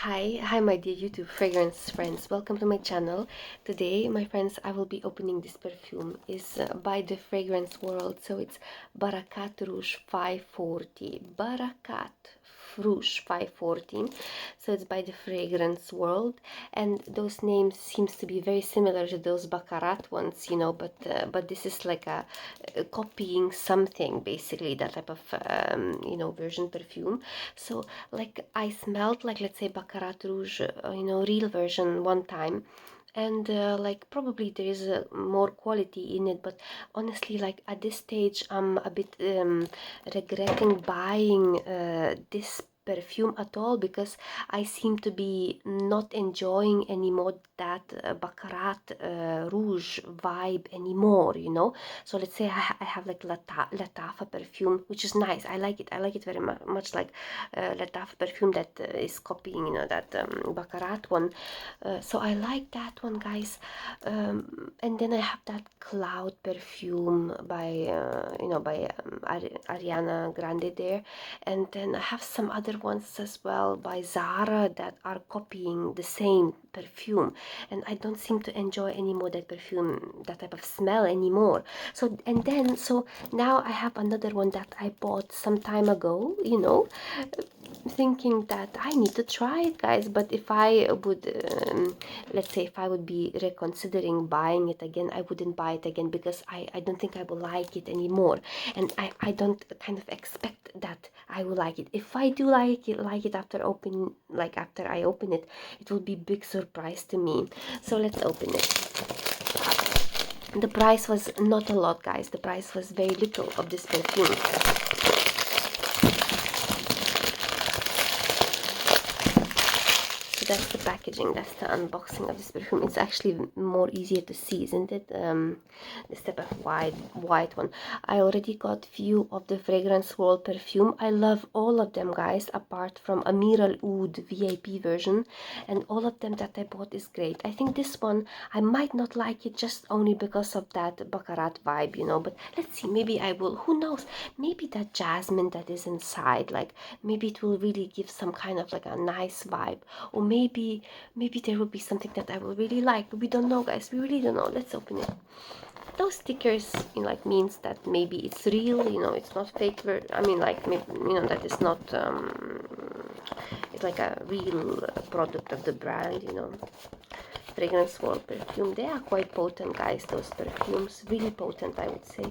Hi my dear YouTube fragrance friends, welcome to my channel. Today my friends, I will be opening this perfume. Is by the Fragrance World, so it's Barakkat Rouge 540. Barakkat Rouge 514, so it's by the Fragrance World, and those names seems to be very similar to those Baccarat ones, you know, but this is like a copying something, basically that type of you know, version perfume. So like I smelled like, let's say, Baccarat Rouge, you know, real version one time, and like probably there is more quality in it, but honestly, like at this stage I'm a bit regretting buying this perfume at all, because I seem to be not enjoying anymore that Baccarat Rouge vibe anymore, you know. So let's say I have like Latafa perfume, which is nice. I like it very much, like Latafa perfume that is copying, you know, that Baccarat one. So I like that one, guys. And then I have that Cloud perfume by you know, by Ariana Grande there, and then I have some other ones as well by Zara that are copying the same perfume, and I don't seem to enjoy anymore that perfume, that type of smell anymore. So and then so now I have another one that I bought some time ago, you know, thinking that I need to try it, guys. But if I would let's say if I would be reconsidering buying it again, I wouldn't buy it again, because I don't think I will like it anymore, and I don't kind of expect that I will like it. If I do like it after open, like after I open it, it will be big surprise to me. So let's open it. The price was not a lot, guys. The price was very little of this perfume. So that's the packaging, that's the unboxing of this perfume. It's actually more easier to see, isn't it? This type of white one. I already got few of the Fragrance World perfume. I love all of them, guys, apart from Amir Al Oud VIP version, and all of them that I bought is great. I think this one I might not like it just only because of that Baccarat vibe, you know, but let's see, maybe I will. Who knows? Maybe that jasmine that is inside, like maybe it will really give some kind of like a nice vibe, or maybe there will be something that I will really like. We don't know, guys. We really don't know. Let's open it. Those stickers, you know, like means that maybe it's real, you know, it's not fake. I mean, like, maybe, you know, that is not it's like a real product of the brand, you know. Fragrance World perfume, they are quite potent, guys. Those perfumes, really potent, I would say.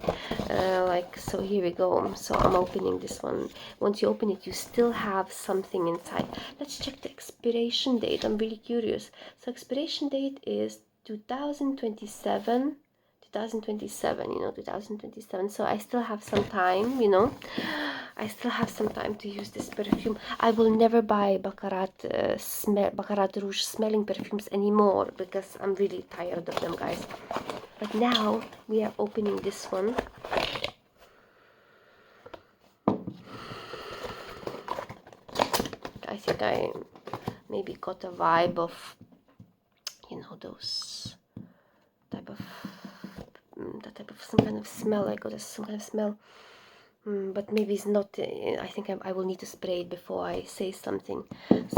Like, so here we go. So I'm opening this one. Once you open it, you still have something inside. Let's check the expiration date. I'm really curious. So expiration date is 2027, you know, 2027. So I still have some time, you know. I still have some time to use this perfume. I will never buy Baccarat Rouge smelling perfumes anymore, because I'm really tired of them, guys. But now we are opening this one. I think I maybe got a vibe of, you know, those type of that type of some kind of smell. I got some kind of smell. But maybe it's not. I think I will need to spray it before I say something.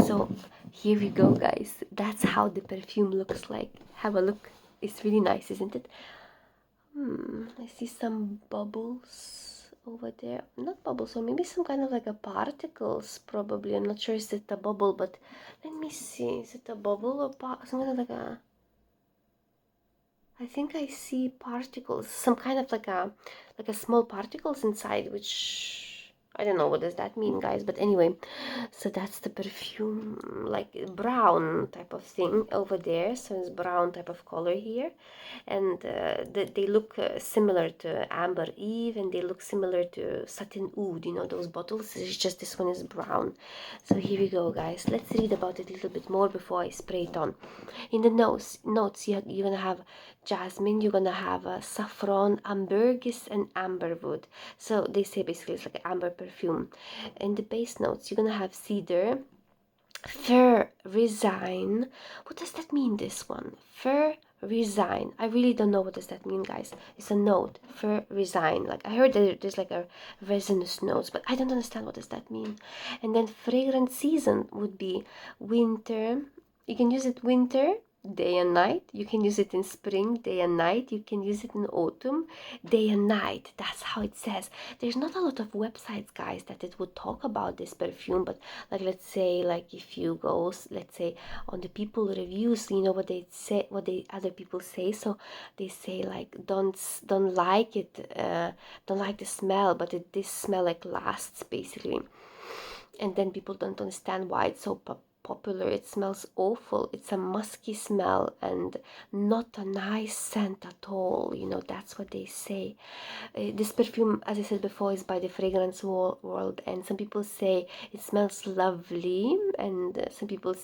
So here we go, guys. That's how the perfume looks like. Have a look. It's really nice, isn't it? I see some bubbles over there. Not bubbles, or maybe some kind of like a particles, probably. I'm not sure, is it a bubble, but let me see. Is it a bubble or some kind of like a... I think I see particles, some kind of like a small particles inside, which I don't know what does that mean, guys. But anyway, so that's the perfume, like brown type of thing over there. So it's brown type of color here, and they look similar to Amber Eve, and they look similar to Satin Oud. You know, those bottles. It's just this one is brown. So here we go, guys. Let's read about it a little bit more before I spray it on. In the notes you're gonna have jasmine, you're gonna have saffron, ambergris, and amberwood. So they say basically it's like an amber perfume. In the base notes, you're gonna have cedar, fir, resin. What does that mean, this one? Fir, Resign. I really don't know what does that mean, guys. It's a note. Fur resign. Like I heard that there's like a resinous notes, but I don't understand what does that mean. And then fragrance season would be winter. You can use it winter, day and night. You can use it in spring, day and night. You can use it in autumn, day and night. That's how it says. There's not a lot of websites, guys, that it would talk about this perfume, but like let's say, like if you go, let's say on the people reviews, you know what they say, what they other people say. So they say like don't like it, don't like the smell, but this smell like lasts basically. And then people don't understand why it's so popular. It smells awful. It's a musky smell and not a nice scent at all. You know, that's what they say. This perfume, as I said before, is by the Fragrance World, and some people say it smells lovely, and some people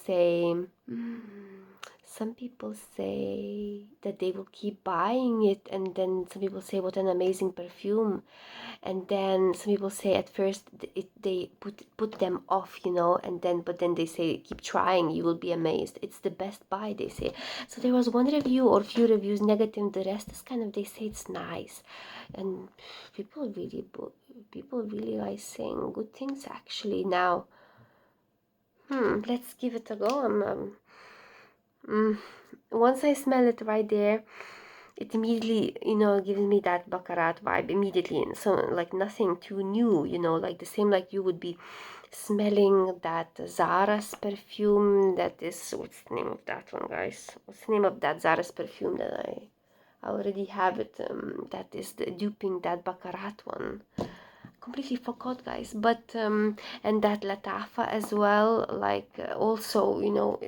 say that they will keep buying it, and then some people say what an amazing perfume, and then some people say at first they put them off, you know, and then but then they say keep trying, you will be amazed, it's the best buy, they say. So there was one review or few reviews negative, the rest is kind of, they say it's nice, and people really like saying good things actually now. Let's give it a go. Once I smell it right there, it immediately, you know, gives me that Baccarat vibe immediately. And so like nothing too new, you know, like the same like you would be smelling that Zara's perfume that is, what's the name of that one, guys? What's the name of that Zara's perfume that I already have it, that is the duping that Baccarat one. Completely forgot, guys. But and that Latafa as well, like also, you know,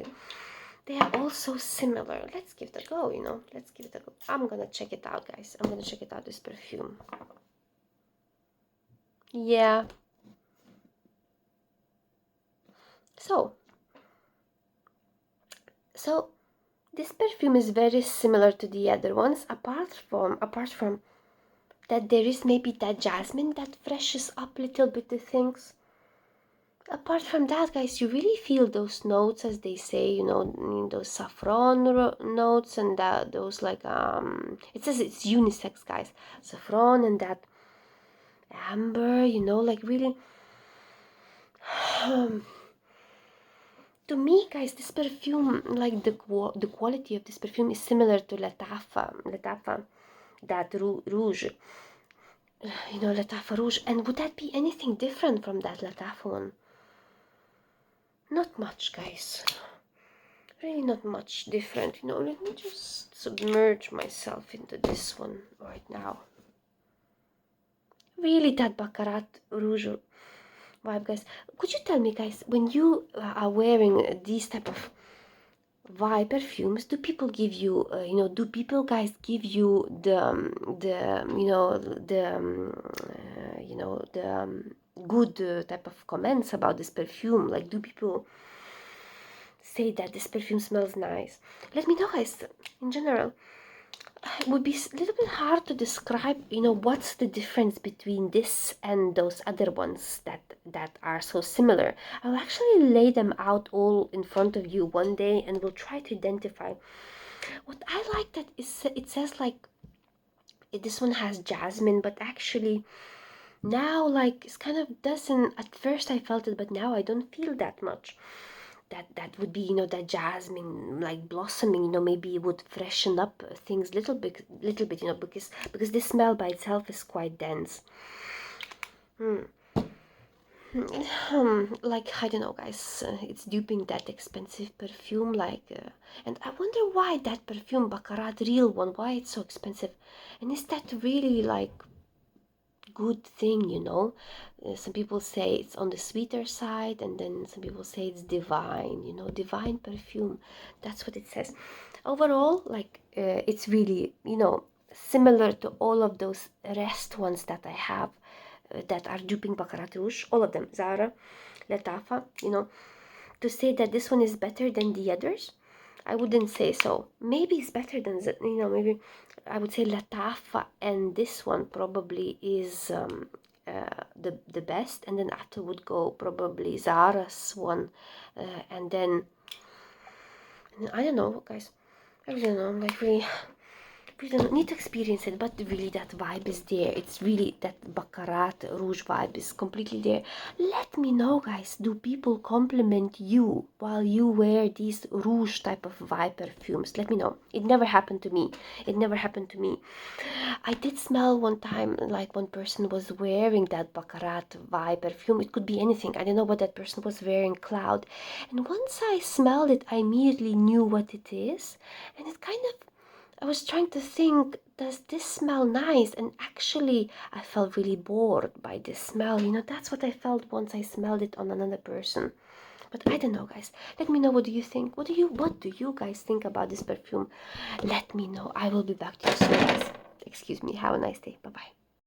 they are all so similar. Let's give it a go, you know. Let's give it a go. I'm gonna check it out, guys. I'm gonna check it out, this perfume. Yeah. So this perfume is very similar to the other ones, apart from that there is maybe that jasmine that freshes up a little bit the things. Apart from that, guys, you really feel those notes, as they say, you know, those saffron notes, and that those like it says it's unisex, guys, saffron and that amber, you know, like really to me, guys, this perfume, like the quality of this perfume is similar to Latafa, that rouge, you know, Latafa rouge. And would that be anything different from that Latafa one? Not much, guys. Really not much different, you know. Let me just submerge myself into this one right now. Really that Baccarat Rouge vibe, guys. Could you tell me, guys, when you are wearing these type of vibe perfumes, do people give you, you know, do people, guys, give you the good type of comments about this perfume? Like, do people say that this perfume smells nice? Let me know, guys. In general, it would be a little bit hard to describe, you know, what's the difference between this and those other ones that are so similar. I'll actually lay them out all in front of you one day, and we'll try to identify. What I like that is it says like this one has jasmine, but actually now like it's kind of doesn't. At first I felt it, but now I don't feel that much. That would be, you know, that jasmine like blossoming, you know, maybe it would freshen up things little bit, you know, because this smell by itself is quite dense. Like I don't know, guys, it's duping that expensive perfume, like and I wonder why that perfume Baccarat real one, why it's so expensive, and is that really like good thing, you know? Some people say it's on the sweeter side, and then some people say it's divine, you know, divine perfume. That's what it says. Overall, like it's really, you know, similar to all of those rest ones that I have that are duping Baccarat Rouge, all of them, Zara, Latafa, you know. To say that this one is better than the others, I wouldn't say so. Maybe it's better than, you know, maybe I would say Latafa, and this one probably is the best, and then after would go probably Zara's one, and then I don't know, guys. I don't know, like we don't need to experience it, but really that vibe is there. It's really that Baccarat Rouge vibe is completely there. Let me know, guys, do people compliment you while you wear these Rouge type of vibe perfumes? Let me know. It never happened to me. It never happened to me. I did smell one time like one person was wearing that Baccarat vibe perfume. It could be anything. I don't know what that person was wearing, Cloud. And once I smelled it, I immediately knew what it is. And it kind of, I was trying to think, does this smell nice? And actually, I felt really bored by this smell. You know, that's what I felt once I smelled it on another person. But I don't know, guys. Let me know, what do you think? What do you guys think about this perfume? Let me know. I will be back to you soon, guys. Excuse me. Have a nice day. Bye bye.